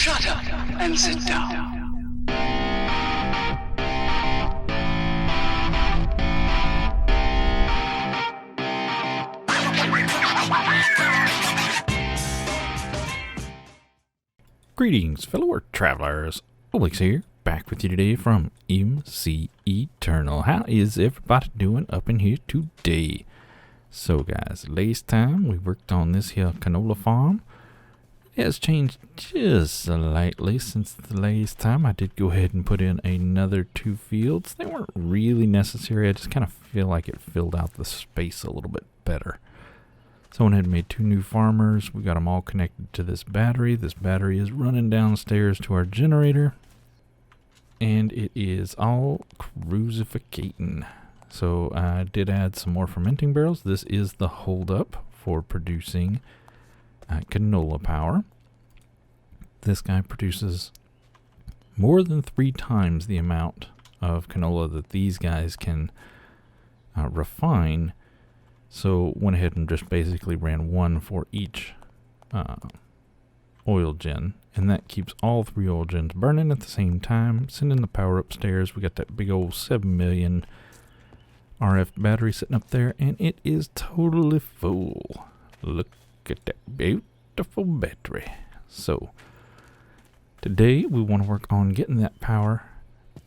Shut up and sit down. Greetings, fellow Earth travelers. Oblix here, back with you today from MC Eternal. How is everybody doing up in here today? So guys, last time we worked on this here canola farm. It has changed just slightly since the last time. I did go ahead and put in another 2 fields. They weren't really necessary. I just kind of feel like it filled out the space a little bit better. Someone had made 2 new farmers. We got them all connected to this battery. This battery is running downstairs to our generator. And it is all crucificating. So I did add some more fermenting barrels. This is the holdup for producing canola power. This guy produces more than 3 times the amount of canola that these guys can refine. So went ahead and just basically ran 1 for each oil gen, and that keeps all 3 oil gens burning at the same time, sending the power upstairs. We got that big old 7 million RF battery sitting up there, and it is totally full. Look at that beautiful battery. So today we want to work on getting that power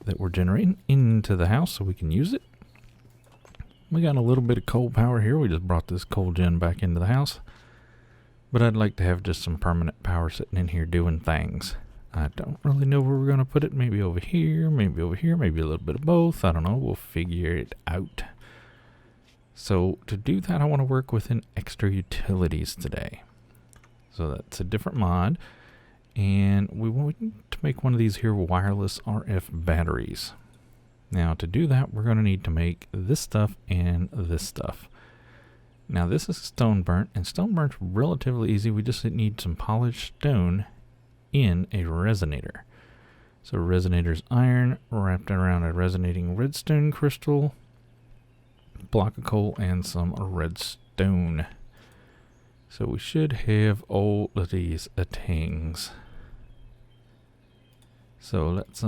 that we're generating into the house so we can use it. We got a little bit of coal power here. We just brought this coal gen back into the house. But I'd like to have just some permanent power sitting in here doing things. I don't really know where we're going to put it. Maybe over here, maybe over here, maybe a little bit of both. I don't know. We'll figure it out. So to do that, I want to work within extra utilities today. So that's a different mod. And we want to make one of these here wireless RF batteries. Now to do that, we're going to need to make this stuff and this stuff. Now this is stone burnt, and stone burnt's relatively easy. We just need some polished stone in a resonator. So resonator's iron wrapped around a resonating redstone crystal, block of coal, and some redstone. So we should have all of these things. So let's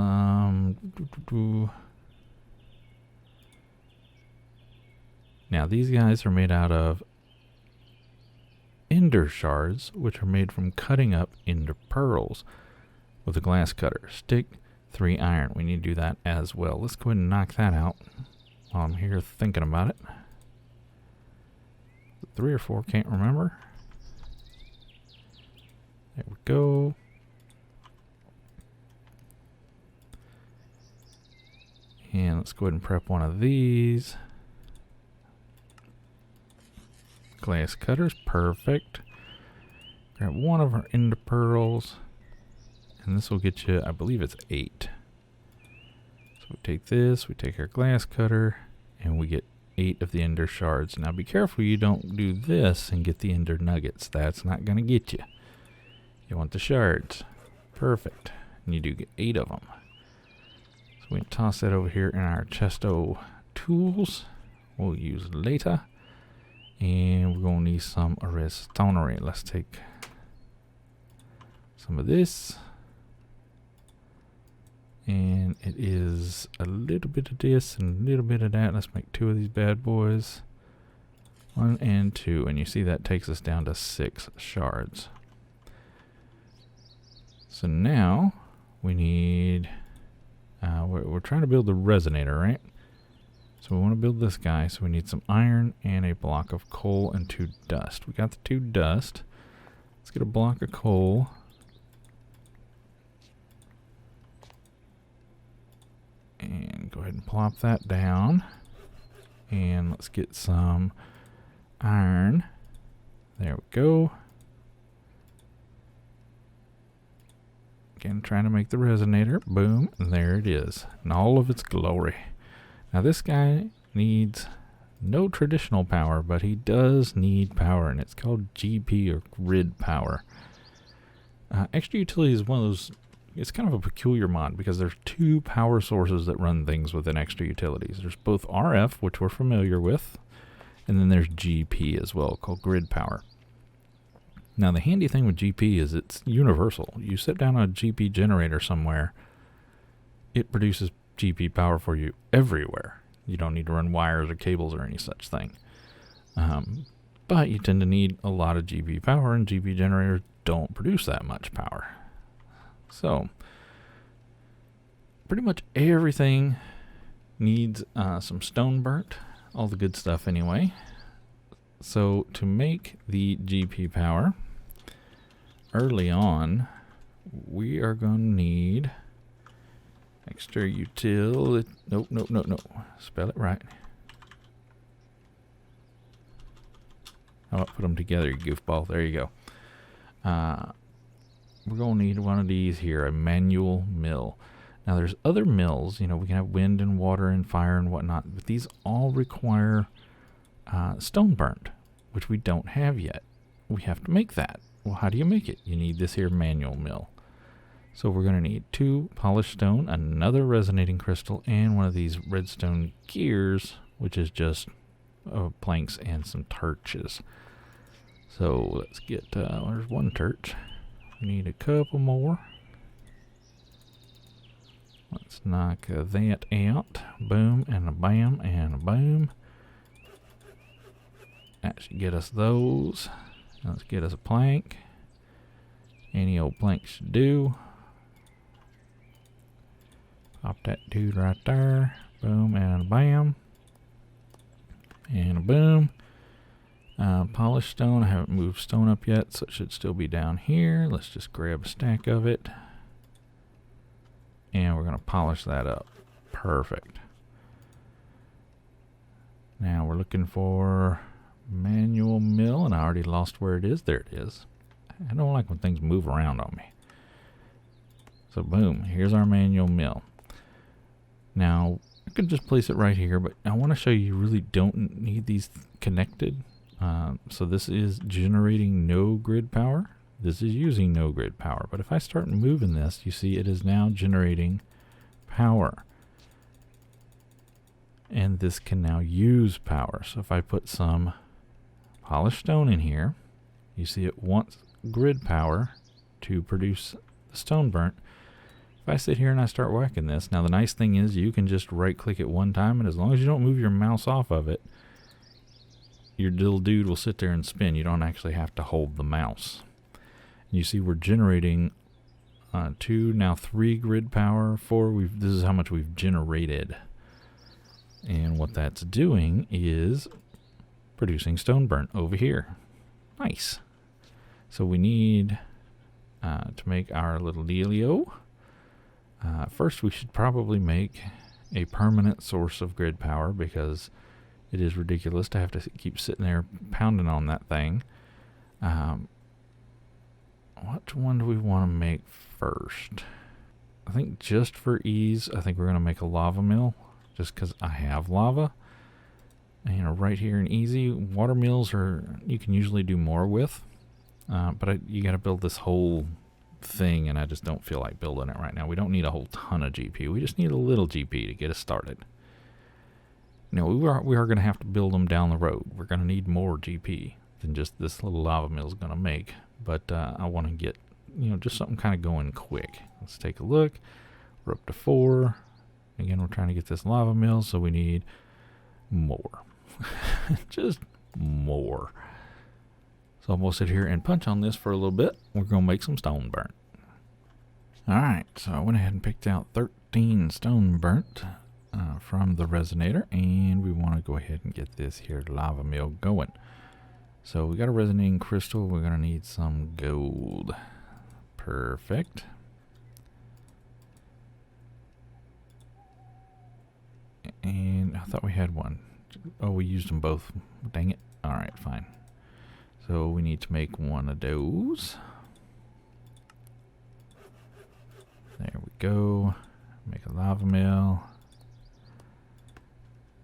Now these guys are made out of ender shards, which are made from cutting up ender pearls with a glass cutter. Stick, 3 iron. We need to do that as well. Let's go ahead and knock that out while I'm here thinking about it. 3 or 4, can't remember. There we go. And let's go ahead and prep one of these. Glass cutters, perfect. Grab one of our ender pearls, and this will get you, I believe it's 8. So we take this, we take our glass cutter, and we get 8 of the ender shards. Now be careful you don't do this and get the ender nuggets. That's not going to get you. You want the shards. Perfect. And you do get 8 of them. So we toss that over here in our chest of tools. We'll use later. And we're going to need some restonery. Let's take some of this. And it is a little bit of this and a little bit of that. Let's make 2 of these bad boys. 1 and 2. And you see that takes us down to 6 shards. So now we need... we're trying to build the resonator, right? So we want to build this guy, so we need some iron and a block of coal and 2 dust. We got the 2 dust. Let's get a block of coal. And go ahead and plop that down. And let's get some iron. There we go. Again, trying to make the resonator. Boom, and there it is. In all of its glory. Now this guy needs no traditional power, but he does need power, and it's called GP or grid power. Extra utility is one of those, it's kind of a peculiar mod because there's 2 power sources that run things within extra utilities. There's both RF, which we're familiar with, and then there's GP as well, called grid power. Now, the handy thing with GP is it's universal. You sit down a GP generator somewhere, it produces GP power for you everywhere. You don't need to run wires or cables or any such thing. But you tend to need a lot of GP power, and GP generators don't produce that much power. So, pretty much everything needs some stone burnt, all the good stuff anyway. So, to make the GP power, early on, we are going to need extra utility. Nope. Spell it right. How about put them together, you goofball? There you go. We're going to need one of these here, a manual mill. Now, there's other mills. You know, we can have wind and water and fire and whatnot, but these all require stone burnt, which we don't have yet. We have to make that. Well, how do you make it? You need this here manual mill. So we're going to need 2 polished stone, another resonating crystal, and one of these redstone gears, which is just planks and some torches. So let's get, there's 1 torch. We need a couple more. Let's knock that out. Boom, and a bam, and a boom. That should get us those. Let's get us a plank. Any old plank should do. Pop that dude right there. Boom, and a bam. And a boom. Polished stone. I haven't moved stone up yet, so it should still be down here. Let's just grab a stack of it. And we're going to polish that up. Perfect. Now we're looking for manual mill, and I already lost where it is. There it is. I don't like when things move around on me. So boom, here's our manual mill. Now, I could just place it right here, but I want to show you really don't need these connected. So this is generating no grid power. This is using no grid power. But if I start moving this, you see it is now generating power. And this can now use power. So if I put some polished stone in here, you see it wants grid power to produce the stone burnt. If I sit here and I start whacking this, now the nice thing is you can just right click it one time, and as long as you don't move your mouse off of it, your little dude will sit there and spin. You don't actually have to hold the mouse. And you see we're generating 2, now 3 grid power, 4. This is how much we've generated. And what that's doing is producing stone burnt over here. Nice. So we need to make our little dealio. First, we should probably make a permanent source of grid power, because it is ridiculous to have to keep sitting there pounding on that thing. Which one do we want to make first? I think just for ease, I think we're going to make a lava mill, just because I have lava. And, you know, right here in easy, water mills are, you can usually do more with. But you got to build this whole thing, and I just don't feel like building it right now. We don't need a whole ton of GP. We just need a little GP to get us started. You know, we are going to have to build them down the road. We're going to need more GP than just this little lava mill is going to make. But I want to get, you know, just something kind of going quick. Let's take a look. We're up to 4. Again, we're trying to get this lava mill, so we need more. Just more. So I'm going to sit here and punch on this for a little bit. We're going to make some stone burnt. Alright, so I went ahead and picked out 13 stone burnt from the Resonator, and we want to go ahead and get this here lava mill going. So we got a resonating crystal. We're going to need some gold. Perfect. And I thought we had one. Oh, we used them both. Dang it. Alright, fine. So we need to make one of those. There we go. Make a lava mill.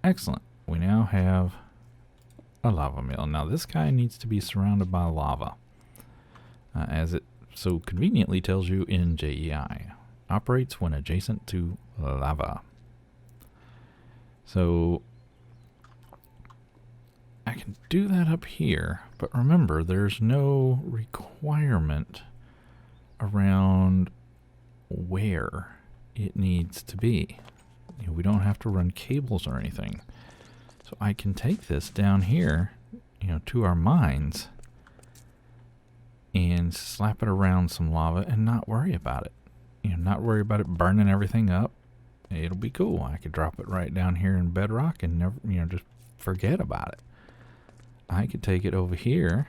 Excellent. We now have a lava mill. Now this guy needs to be surrounded by lava. As it so conveniently tells you in JEI. Operates when adjacent to lava. So I can do that up here, but remember, there's no requirement around where it needs to be. You know, we don't have to run cables or anything. So I can take this down here, you know, to our mines and slap it around some lava and not worry about it. You know, not worry about it burning everything up. It'll be cool. I could drop it right down here in bedrock and never, you know, just forget about it. I could take it over here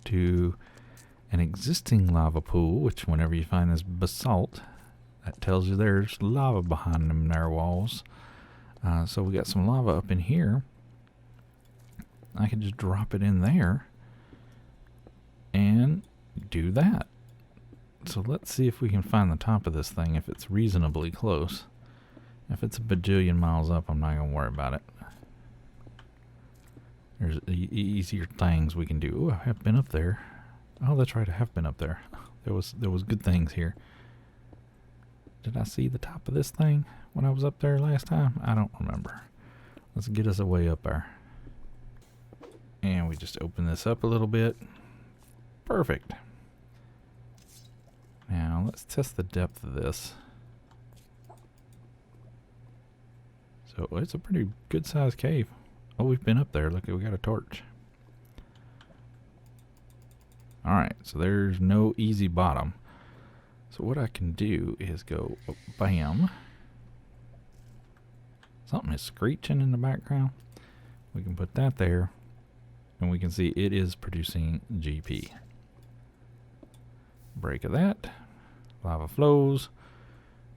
to an existing lava pool, which whenever you find this basalt, that tells you there's lava behind them there walls. So we got some lava up in here. I can just drop it in there and do that. So let's see if we can find the top of this thing, if it's reasonably close. If it's a bajillion miles up, I'm not going to worry about it. There's easier things we can do. Ooh, I have been up there. Oh, that's right, I have been up there. There was good things here. Did I see the top of this thing when I was up there last time? I don't remember. Let's get us away up there. And we just open this up a little bit. Perfect. Now, let's test the depth of this. So, it's a pretty good-sized cave. Oh, we've been up there. Look, we got a torch. Alright, so there's no easy bottom. So what I can do is go, oh, bam. Something is screeching in the background. We can put that there. And we can see it is producing GP. Break of that. Lava flows.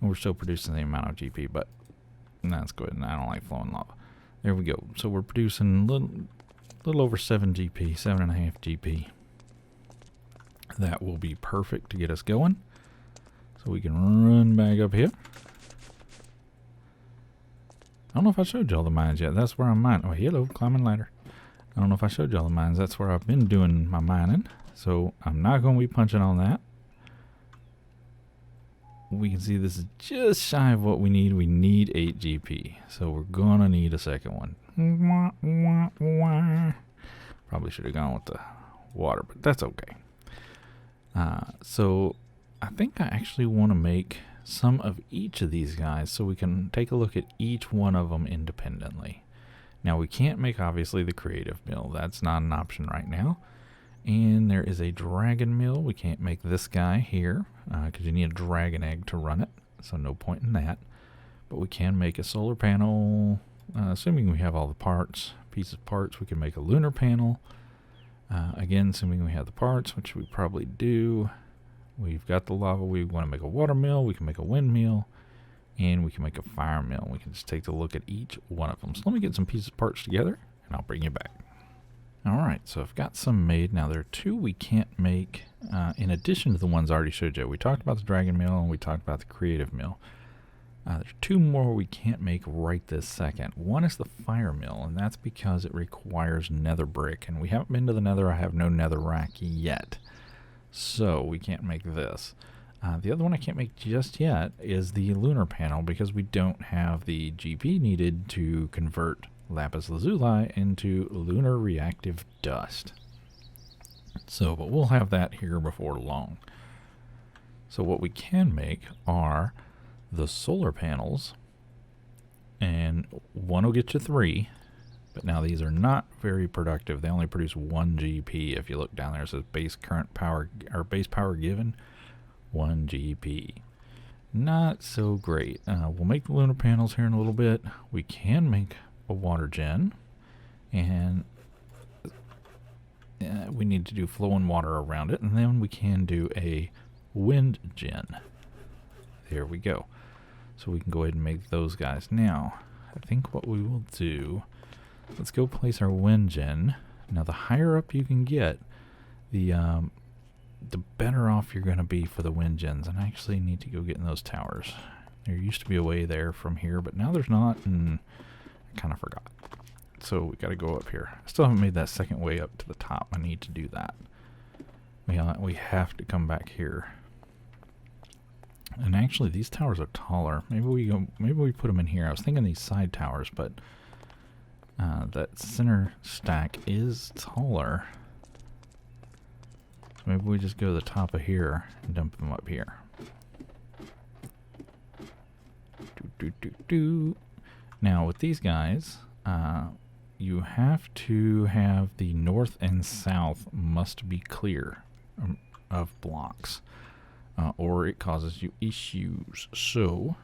And we're still producing the amount of GP, but that's good. I don't like flowing lava. There we go. So we're producing a little over 7 GP, 7.5 GP. That will be perfect to get us going. So we can run back up here. I don't know if I showed you all the mines yet. That's where I'm mining. Oh, hello, climbing ladder. I don't know if I showed you all the mines. That's where I've been doing my mining. So I'm not going to be punching on that. We can see this is just shy of what we need. We need 8 GP. So we're going to need a second one. Probably should have gone with the water, but that's okay. So I think I actually want to make some of each of these guys so we can take a look at each one of them independently. Now we can't make obviously the creative mill. That's not an option right now. And there is a dragon mill. We can't make this guy here because you need a dragon egg to run it. So no point in that. But we can make a solar panel. Assuming we have all the parts, pieces of parts, we can make a lunar panel. Again, assuming we have the parts, which we probably do. We've got the lava. We want to make a water mill. We can make a windmill. And we can make a fire mill. We can just take a look at each one of them. So let me get some pieces of parts together, and I'll bring you back. Alright, so I've got some made. Now there are 2 we can't make in addition to the ones I already showed you. We talked about the dragon mill and we talked about the creative mill. There's 2 more we can't make right this second. One is the fire mill, and that's because it requires nether brick. And we haven't been to the nether. I have no nether rack yet. So we can't make this. The other one I can't make just yet is the lunar panel because we don't have the GP needed to convert lapis lazuli into lunar reactive dust. So, but we'll have that here before long. So what we can make are the solar panels, and one will get you 3, but now these are not very productive. They only produce 1 GP. If you look down there, it says base current power or base power given 1 GP. Not so great. We'll make the lunar panels here in a little bit. We can make a water gen, and we need to do flowing water around it, and then we can do a wind gen. There we go. So we can go ahead and make those guys. Now, I think what we will do, let's go place our wind gen. Now, the higher up you can get, the better off you're going to be for the wind gens. And I actually need to go get in those towers. There used to be a way there from here, but now there's not, and I kind of forgot. So we got to go up here. I still haven't made that second way up to the top. I need to do that. We have to come back here. And actually, these towers are taller. Maybe we put them in here. I was thinking these side towers, but That center stack is taller. So maybe we just go to the top of here and dump them up here. Now with these guys, you have to have the north and south must be clear of blocks, or it causes you issues. So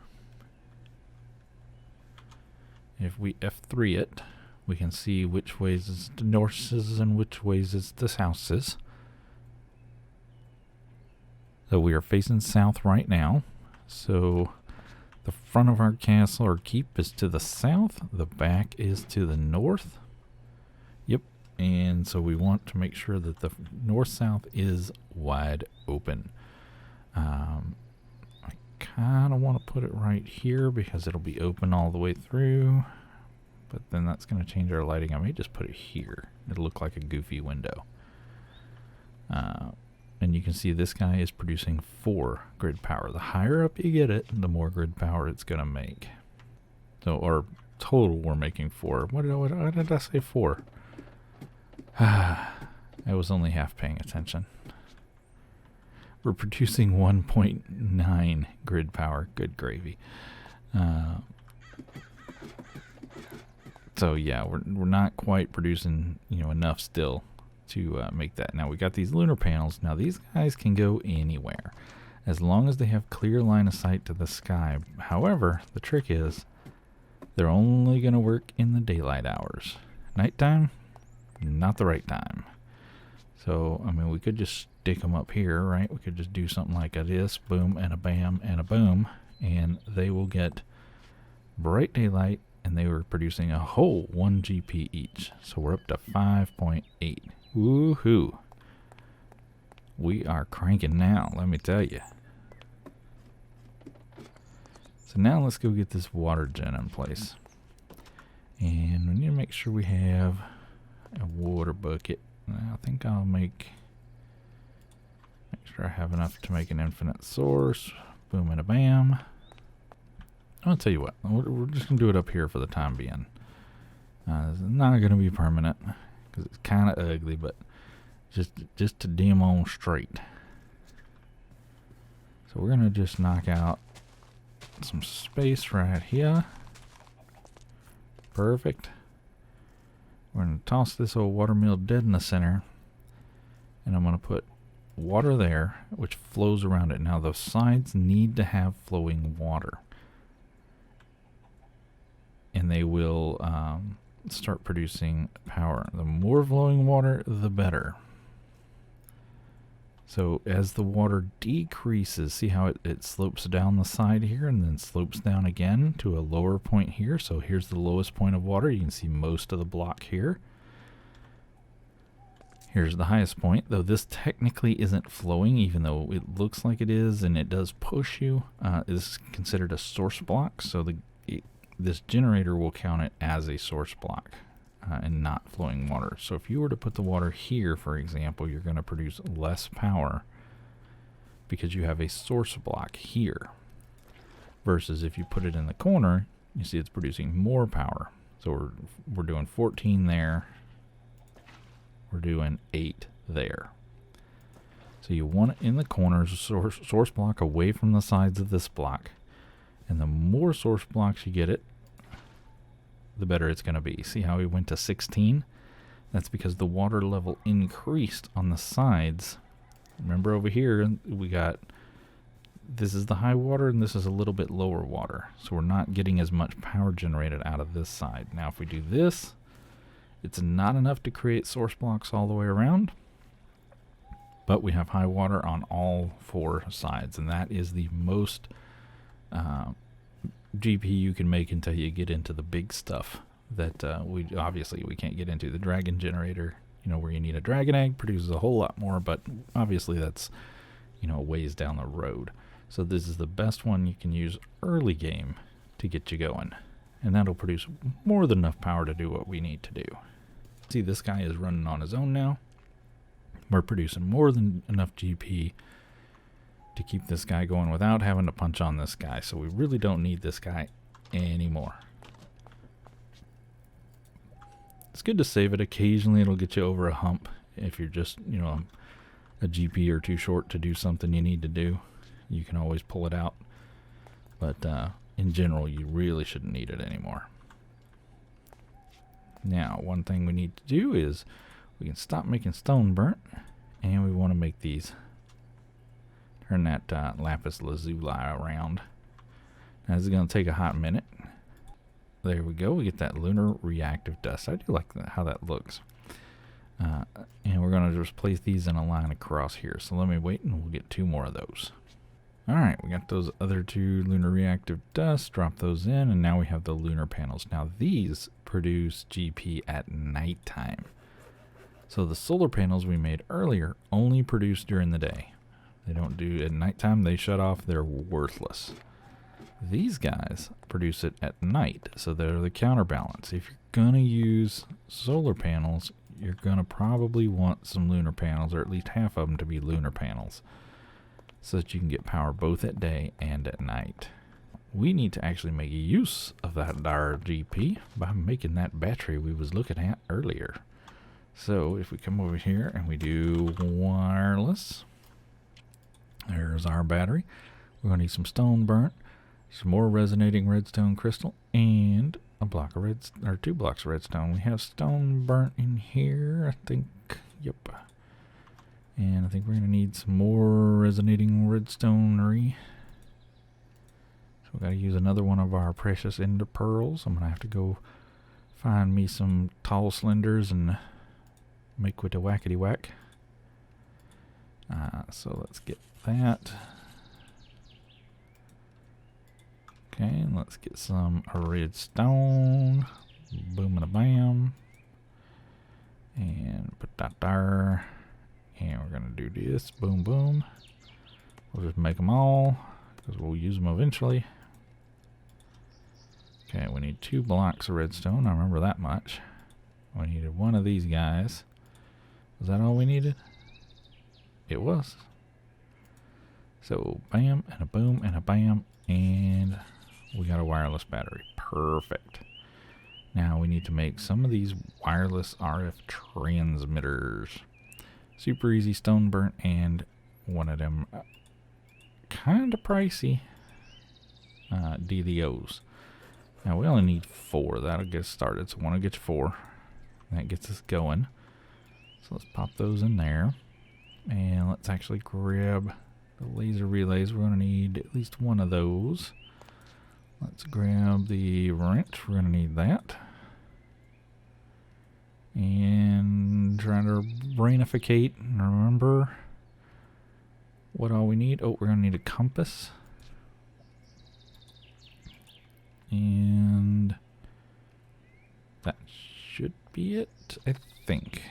if we F3 it, we can see which ways is the north's and which ways is the south's. So we are facing south right now. So the front of our castle or keep is to the south. The back is to the north. Yep. And so we want to make sure that the north-south is wide open. I kind of want to put it right here because it'll be open all the way through. But then that's going to change our lighting. I may just put it here. It'll look like a goofy window. And you can see this guy is producing 4 grid power. The higher up you get it, the more grid power it's going to make. So, or total we're making 4. What did I say 4? I was only half paying attention. We're producing 1.9 grid power. Good gravy. So yeah, we're not quite producing enough still to make that. Now we got these lunar panels. Now these guys can go anywhere as long as they have clear line of sight to the sky. However, the trick is they're only going to work in the daylight hours. Nighttime, not the right time. So I mean, we could just stick them up here, right? We could just do something like this, boom and a bam and a boom, and they will get bright daylight, and they were producing a whole 1 GP each. So we're up to 5.8. Woohoo! We are cranking now, let me tell you. So now let's go get this water gen in place. And we need to make sure we have a water bucket. I think I'll make sure I have enough to make an infinite source. Boom and a bam. I'll tell you what, we're just going to do it up here for the time being. It's not going to be permanent because it's kind of ugly, but just to demo straight. So we're going to just knock out some space right here. Perfect. We're going to toss this old water mill dead in the center, and I'm going to put water there, which flows around it. Now the sides need to have flowing water, and they will start producing power. The more flowing water, the better. So as the water decreases, see how it slopes down the side here and then slopes down again to a lower point here. So here's the lowest point of water. You can see most of the block here. Here's the highest point, though this technically isn't flowing, even though it looks like it is, and it does push you. This is considered a source block, so this generator will count it as a source block and not flowing water. So if you were to put the water here, for example, you're going to produce less power because you have a source block here. Versus if you put it in the corner, you see it's producing more power. So we're doing 14 there. We're doing 8 there. So you want it in the corners, source block away from the sides of this block. And the more source blocks you get it, the better it's going to be. See how we went to 16? That's because the water level increased on the sides. Remember over here, we got, this is the high water and this is a little bit lower water. So we're not getting as much power generated out of this side. Now if we do this, it's not enough to create source blocks all the way around. But we have high water on all 4 sides, and that is the most GP you can make until you get into the big stuff that we can't get into. The dragon generator, where you need a dragon egg, produces a whole lot more, but obviously that's a ways down the road. So this is the best one you can use early game to get you going, and that'll produce more than enough power to do what we need to do. See, this guy is running on his own now. We're producing more than enough GP to keep this guy going without having to punch on this guy. So we really don't need this guy anymore. It's good to save it. Occasionally it'll get you over a hump if you're just, a GP or two short to do something you need to do. You can always pull it out. But in general, you really shouldn't need it anymore. Now, one thing we need to do is we can stop making stone burnt, and we want to make these. Turn that lapis lazuli around. Now, this is going to take a hot minute. There we go. We get that lunar reactive dust. I do like how that looks. And we're going to just place these in a line across here. So let me wait, and we'll get 2 more of those. All right, we got those other 2 lunar reactive dust. Drop those in, and now we have the lunar panels. Now, these produce GP at nighttime. So the solar panels we made earlier only produce during the day. They don't do at nighttime. They shut off. They're worthless. These guys produce it at night, so they're the counterbalance. If you're going to use solar panels, you're going to probably want some lunar panels, or at least half of them to be lunar panels, so that you can get power both at day and at night. We need to actually make use of that dire GP by making that battery we was looking at earlier. So if we come over here and we do wireless, there's our battery. We're going to need some stone burnt, some more resonating redstone crystal, and a block of or 2 blocks of redstone. We have stone burnt in here, I think. Yep. And I think we're going to need some more resonating redstonery. So we've got to use another one of our precious ender pearls. I'm going to have to go find me some tall slenders and make with a whackety whack. So let's get that. Okay, and let's get some redstone. Boom and a bam. And put that there. And we're going to do this. Boom, boom. We'll just make them all, because we'll use them eventually. Okay, we need 2 blocks of redstone. I remember that much. We needed 1 of these guys. Was that all we needed? It was. So, bam, and a boom, and a bam, and we got a wireless battery. Perfect. Now we need to make some of these wireless RF transmitters. Super easy stone burnt, and one of them kind of pricey DLOs. Now we only need 4. That'll get us started. So 1 will get you 4. That gets us going. So let's pop those in there. And let's actually grab the laser relays. We're going to need at least 1 of those. Let's grab the wrench. We're going to need that. And trying to brainificate and remember what all we need. Oh, we're going to need a compass. And that should be it, I think.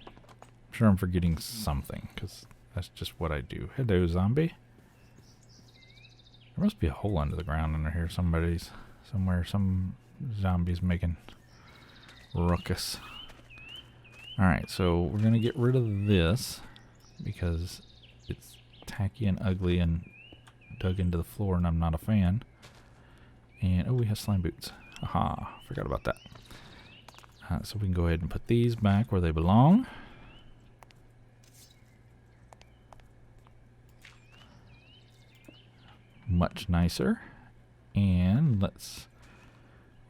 I'm sure I'm forgetting something, because that's just what I do. Hello, zombie. There must be a hole under the ground under here. Somewhere, some zombies making ruckus. Alright, so we're going to get rid of this, because it's tacky and ugly and dug into the floor, and I'm not a fan. And, oh, we have slime boots. Aha, forgot about that. So we can go ahead and put these back where they belong. Much nicer. And we're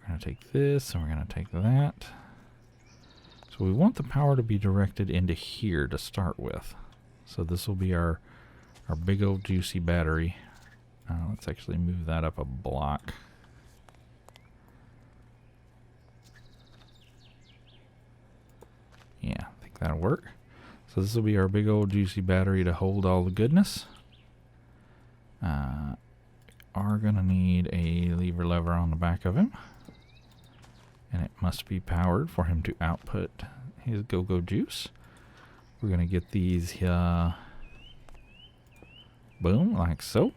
going to take this, and we're going to take that. So we want the power to be directed into here to start with. So this will be our big old juicy battery. Let's actually move that up a block. Yeah, I think that'll work. So this will be our big old juicy battery to hold all the goodness. Are going to need a lever on the back of him. And it must be powered for him to output his go-go juice. We're going to get these here. Boom, like so.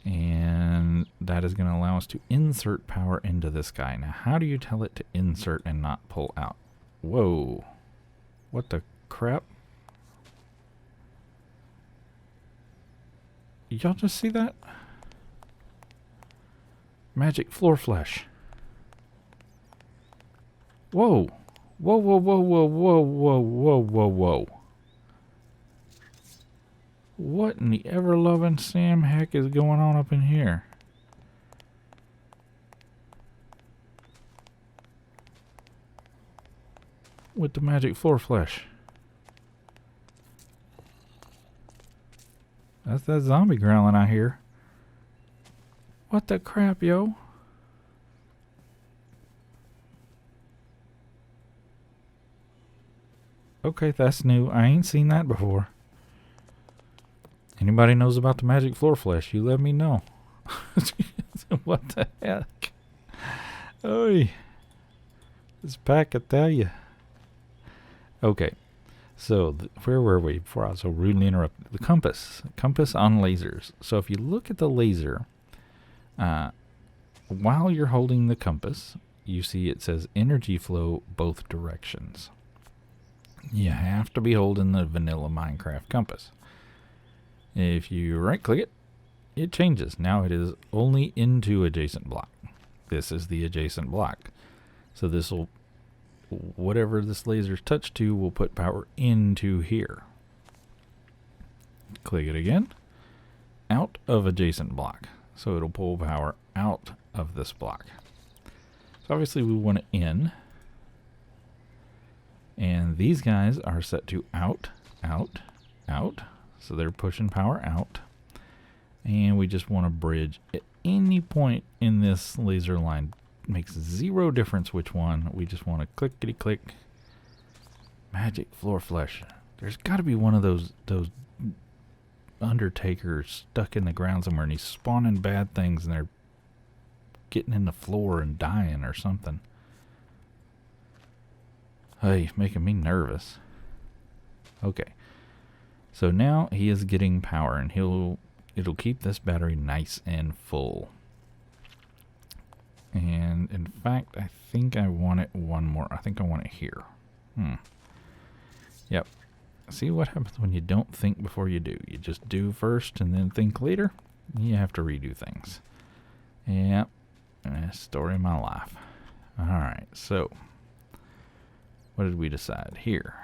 And that is going to allow us to insert power into this guy. Now, how do you tell it to insert and not pull out? Whoa. What the crap? Y'all just see that? Magic floor flash. Whoa. Whoa, whoa, whoa, whoa, whoa, whoa, whoa, whoa, whoa. What in the ever-loving Sam heck is going on up in here? With the magic floor flesh. That's that zombie growling I hear. What the crap, yo? Okay, that's new. I ain't seen that before. Anybody knows about the magic floor flesh, you let me know. What the heck? Oi. This pack, I tell you. Okay. So, where were we before I was so rudely interrupted? The compass. Compass on lasers. So, if you look at the laser, while you're holding the compass, you see it says energy flow both directions. You have to be holding the vanilla Minecraft compass. If you right-click it, it changes. Now it is only into adjacent block. This is the adjacent block. So this will, whatever this laser's touched to, will put power into here. Click it again. Out of adjacent block. So it'll pull power out of this block. So obviously we want it in. And these guys are set to out, out, out. So they're pushing power out. And we just want to bridge at any point in this laser line. Makes zero difference which one. We just want to clickety click. Magic floor flesh. There's got to be one of those Undertakers stuck in the ground somewhere, and he's spawning bad things, and they're getting in the floor and dying or something. Hey, making me nervous. Okay. So now he is getting power, and it'll keep this battery nice and full. And in fact, I think I want it one more. I think I want it here. Yep. See what happens when you don't think before you do. You just do first and then think later. You have to redo things. Yep. Story of my life. Alright, so what did we decide? Here.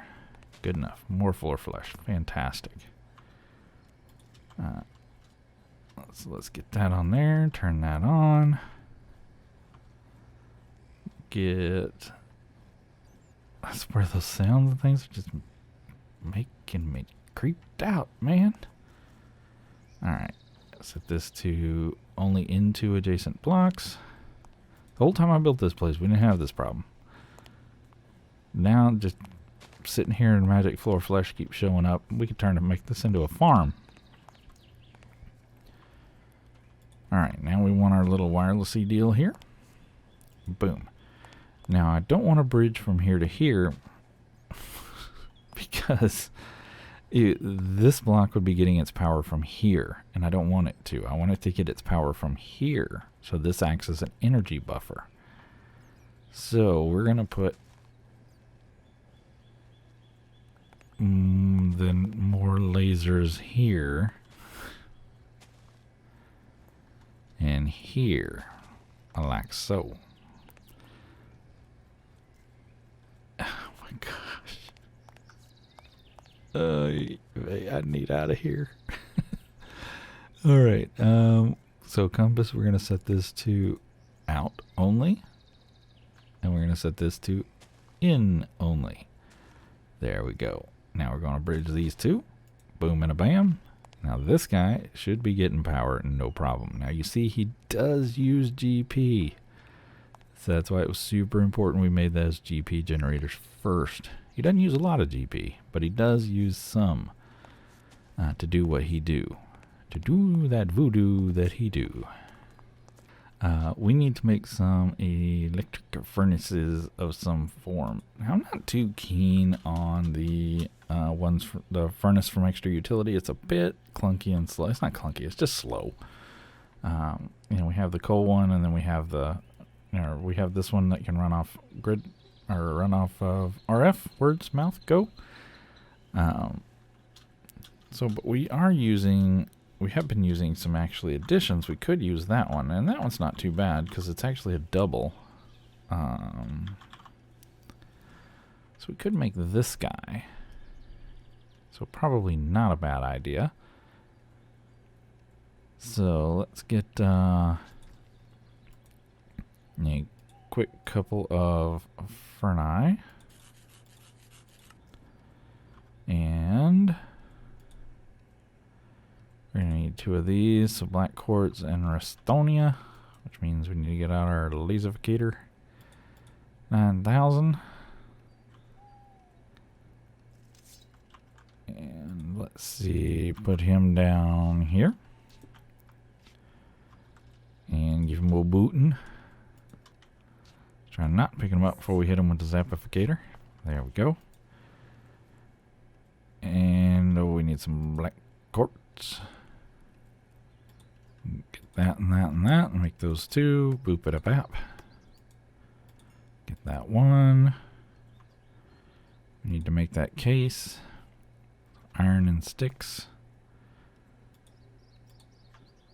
Good enough. More floor flesh. Fantastic. Let's get that on there. Turn that on. That's where those sounds and things are just making me creeped out, man. Alright. Set this to only into adjacent blocks. The whole time I built this place, we didn't have this problem. Now, just sitting here and magic floor flesh keeps showing up. We could make this into a farm. Alright, now we want our little wirelessy deal here. Boom. Now, I don't want to bridge from here to here because this block would be getting its power from here, and I don't want it to. I want it to get its power from here, so this acts as an energy buffer. So, we're going to put then more lasers here and here, like so. Oh my gosh. I need out of here. Alright, so compass, we're going to set this to out only, and we're going to set this to in only. There we go. Now we're going to bridge these two. Boom and a bam. Now this guy should be getting power, no problem. Now you see he does use GP. So that's why it was super important we made those GP generators first. He doesn't use a lot of GP, but he does use some to do what he do. To do that voodoo that he do. We need to make some electric furnaces of some form. Now, I'm not too keen on the the furnace from Extra Utility. It's a bit clunky and slow. It's not clunky, it's just slow. We have the coal one, and then we have we have this one that can run off grid, or run off of RF, words, mouth, go. But we have been using some actually additions. We could use that one, and that one's not too bad because it's actually a double. we could make this guy. So probably not a bad idea. So let's get a quick couple of ferni. And we're going to need 2 of these, so black quartz and Restonia, which means we need to get out our laserificator. 9,000. And let's see, put him down here. And give him a little booting. Try not picking him up before we hit him with the zapificator. There we go. And we need some black quartz. Get that and that and that and make those 2. Boop it up. Get that 1. We need to make that case. Iron and sticks.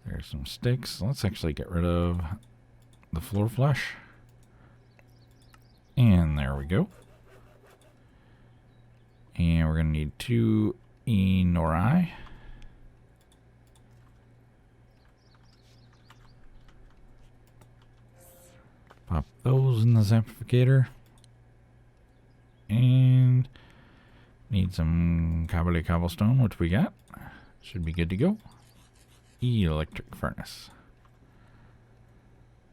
There's some sticks. Let's actually get rid of the floor flush. And there we go. And we're going to need 2 Enori. Pop those in the zapificator. And need some cobblestone, which we got. Should be good to go. Electric furnace.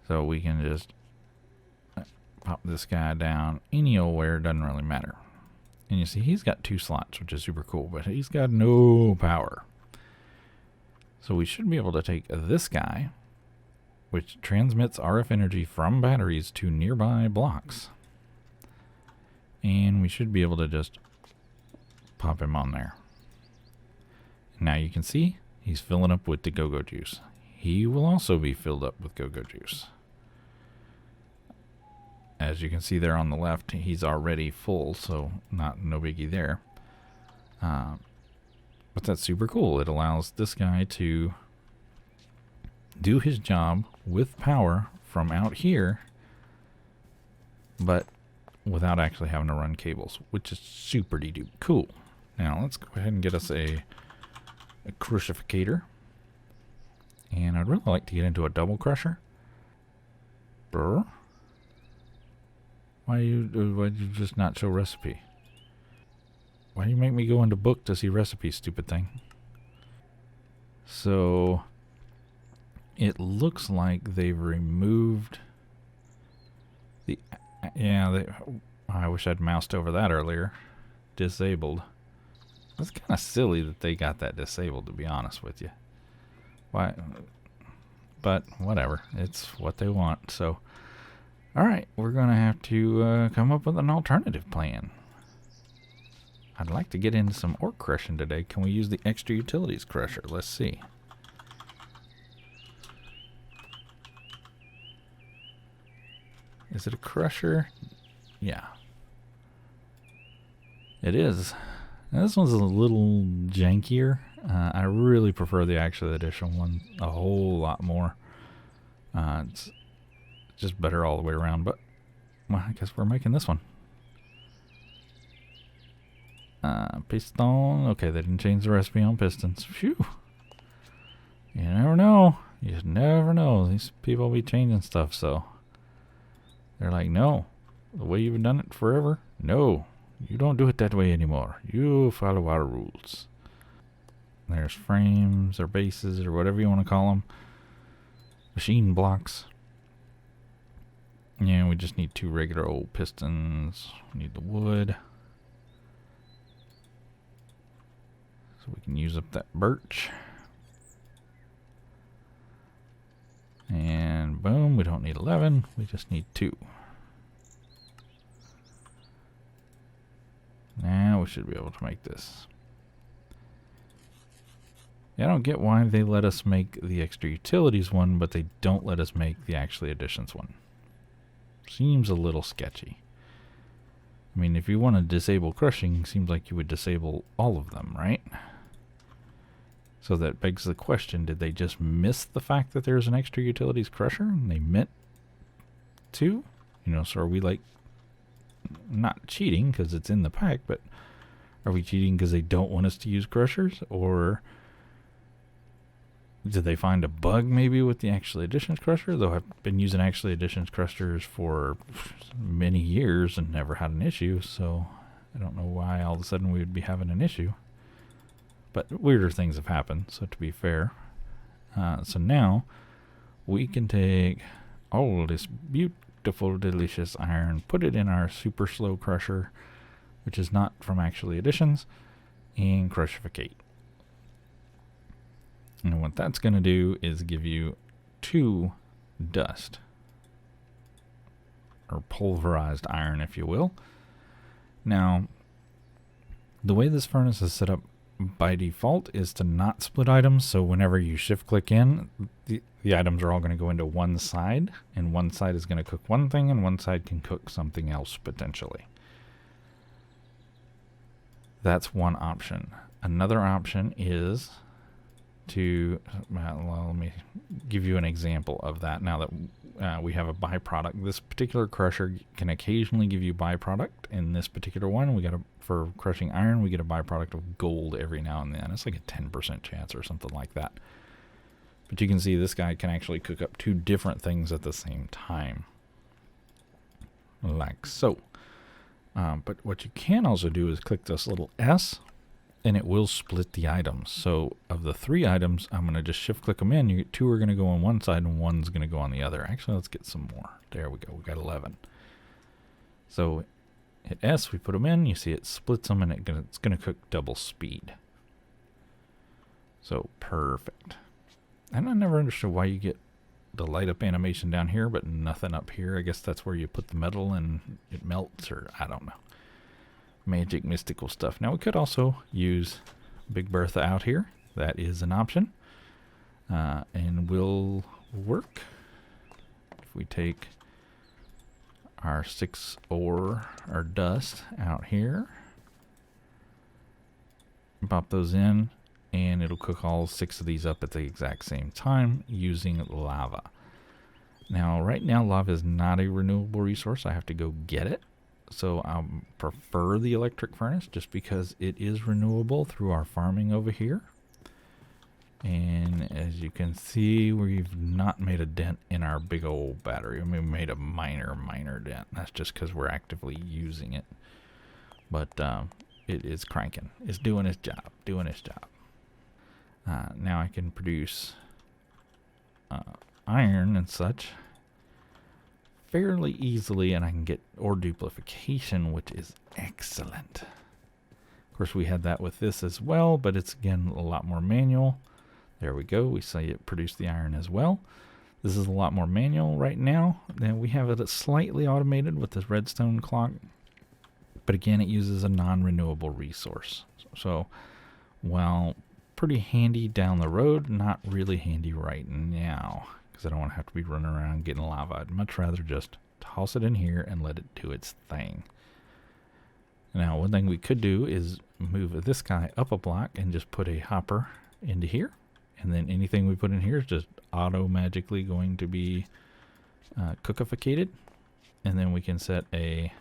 So we can just pop this guy down any old where, doesn't really matter. And you see he's got 2 slots, which is super cool, but he's got no power. So we should be able to take this guy, which transmits RF energy from batteries to nearby blocks. And we should be able to just pop him on there. Now you can see he's filling up with the go-go juice. He will also be filled up with go-go juice. As you can see there on the left, he's already full, so no biggie there. But that's super cool. It allows this guy to do his job with power from out here, but without actually having to run cables, which is super duper cool. Now let's go ahead and get us a crucificator. And I'd really like to get into a double crusher. Brr. Why'd you just not show recipe? Why do you make me go into book to see recipe, stupid thing? So it looks like they've removed the I wish I'd moused over that earlier. Disabled. That's kind of silly that they got that disabled, to be honest with you. Why? But whatever. It's what they want. So, alright, we're going to have to come up with an alternative plan. I'd like to get into some ore crushing today. Can we use the extra utilities crusher? Let's see. Is it a crusher? Yeah. It is. Now, this one's a little jankier. I really prefer the actual edition one a whole lot more. It's just better all the way around, but well, I guess we're making this one. Piston. Okay, they didn't change the recipe on pistons. Phew. You never know. You just never know. These people be changing stuff, so they're like, no, the way you've done it forever, no, you don't do it that way anymore. You follow our rules. There's frames or bases or whatever you want to call them. Machine blocks. Yeah, we just need 2 regular old pistons. We need the wood. So we can use up that birch. And boom, we don't need 11. We just need 2. Now we should be able to make this. Yeah, I don't get why they let us make the extra utilities one, but they don't let us make the actually additions one. Seems a little sketchy. I mean, if you want to disable crushing, seems like you would disable all of them, right? So that begs the question, did they just miss the fact that there's an extra utilities crusher and they meant to? You know, so are we like not cheating because it's in the pack, but are we cheating because they don't want us to use crushers? Or did they find a bug maybe with the Actually Additions crusher? Though I've been using Actually Additions crushers for many years and never had an issue, so I don't know why all of a sudden we would be having an issue. But weirder things have happened, so to be fair. So now we can take all this beautiful, delicious iron, put it in our super slow crusher, which is not from Actually Additions, and crushificate. And what that's going to do is give you 2 dust, or pulverized iron, if you will. Now, the way this furnace is set up by default is to not split items, so whenever you shift click in, the items are all going to go into one side, and one side is going to cook one thing, and one side can cook something else potentially. That's one option. Another option is to, well, let me give you an example of that now that we have a byproduct. This particular crusher can occasionally give you byproduct. In this particular one, we got for crushing iron, we get a byproduct of gold every now and then. It's like a 10% chance or something like that. But you can see this guy can actually cook up 2 different things at the same time, like so. But what you can also do is click this little S, and it will split the items. So of the 3 items, I'm going to just shift click them in. You get 2 are going to go on one side and 1's going to go on the other. Actually, let's get some more. There we go. We got 11. So hit S, we put them in. You see it splits them, and it's going to cook double speed. So perfect. And I never understood why you get the light up animation down here, but nothing up here. I guess that's where you put the metal and it melts, or I don't know. Magic mystical stuff. Now we could also use Big Bertha out here. That is an option, and will work if we take our 6 ore or dust out here, pop those in, and it'll cook all 6 of these up at the exact same time using lava. Now right now lava is not a renewable resource. I have to go get it. So I prefer the electric furnace just because it is renewable through our farming over here. And as you can see, we've not made a dent in our big old battery. I mean, we made a minor dent. That's just because we're actively using it. But it is cranking. It's doing its job. Now I can produce iron and such fairly easily, and I can get ore duplication, which is excellent. Of course, we had that with this as well, but it's again a lot more manual. There we go. We see it produce the iron as well. This is a lot more manual right now. Then we have it slightly automated with this redstone clock, but again, it uses a non-renewable resource. So while pretty handy down the road, not really handy right now, because I don't want to have to be running around getting lava. I'd much rather just toss it in here and let it do its thing. Now, one thing we could do is move this guy up a block and just put a hopper into here, and then anything we put in here is just auto-magically going to be cookificated, and then we can set a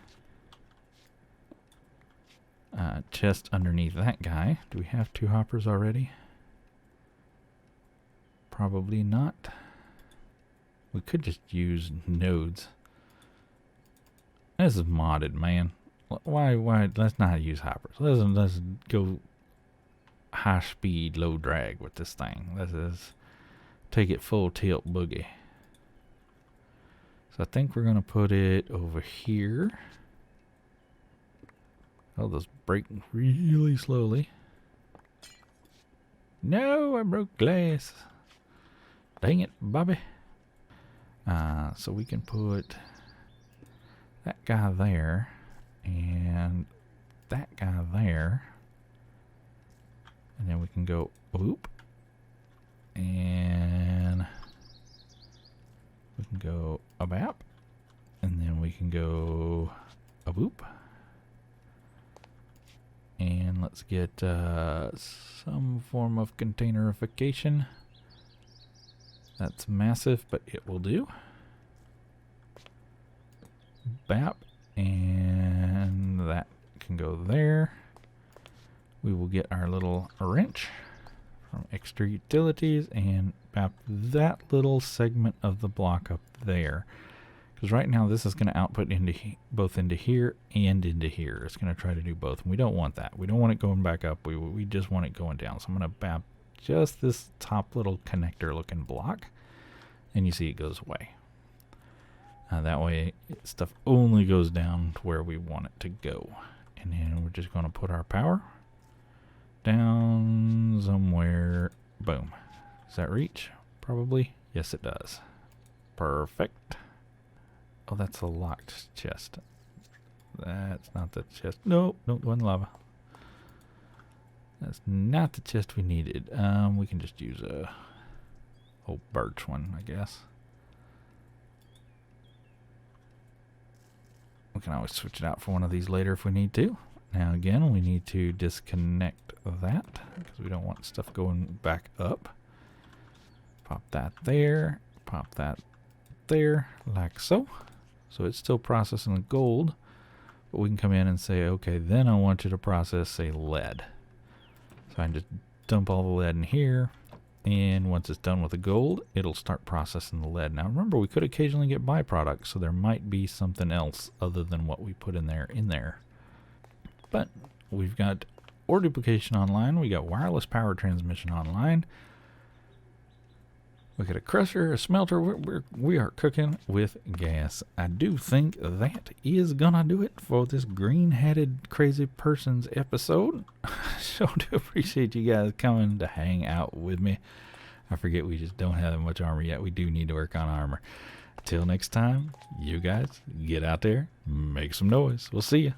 chest underneath that guy. Do we have 2 hoppers already? Probably not. We could just use nodes. This is modded, man. Why? Let's not use hoppers. Let's go high speed, low drag with this thing. Let's take it full tilt boogie. So I think we're gonna put it over here. Oh, those break really slowly. No, I broke glass. Dang it, Bobby. So we can put that guy there and that guy there, and then we can go whoop, and we can go a bap, and then we can go a whoop, and let's get some form of containerification. That's massive, but it will do. Bap, and can go there. We will get our little wrench from extra utilities and map that little segment of the block up there. Because right now this is going to output into both into here and into here. It's going to try to do both. And we don't want that. We don't want it going back up. We just want it going down. So I'm going to map just this top little connector looking block. And you see it goes away. That way stuff only goes down to where we want it to go. And then we're just going to put our power down somewhere. Boom. Does that reach? Probably. Yes, it does. Perfect. Oh, that's a locked chest. That's not the chest. No, go in lava. That's not the chest we needed. We can just use a old birch one, I guess. We can always switch it out for one of these later if we need to. Now again, we need to disconnect that because we don't want stuff going back up. Pop that there. Pop that there, like so. So it's still processing the gold, but we can come in and say, okay, then I want you to process, say, lead. So I can just dump all the lead in here, and once it's done with the gold, it'll start processing the lead. Now remember, we could occasionally get byproducts, so there might be something else other than what we put in there. But we've got ore duplication online, we got wireless power transmission online. We got a crusher, a smelter. We are cooking with gas. I do think that is gonna do it for this green-hatted crazy person's episode. So do appreciate you guys coming to hang out with me. I forget we just don't have that much armor yet. We do need to work on armor. Till next time, you guys get out there, make some noise. We'll see you.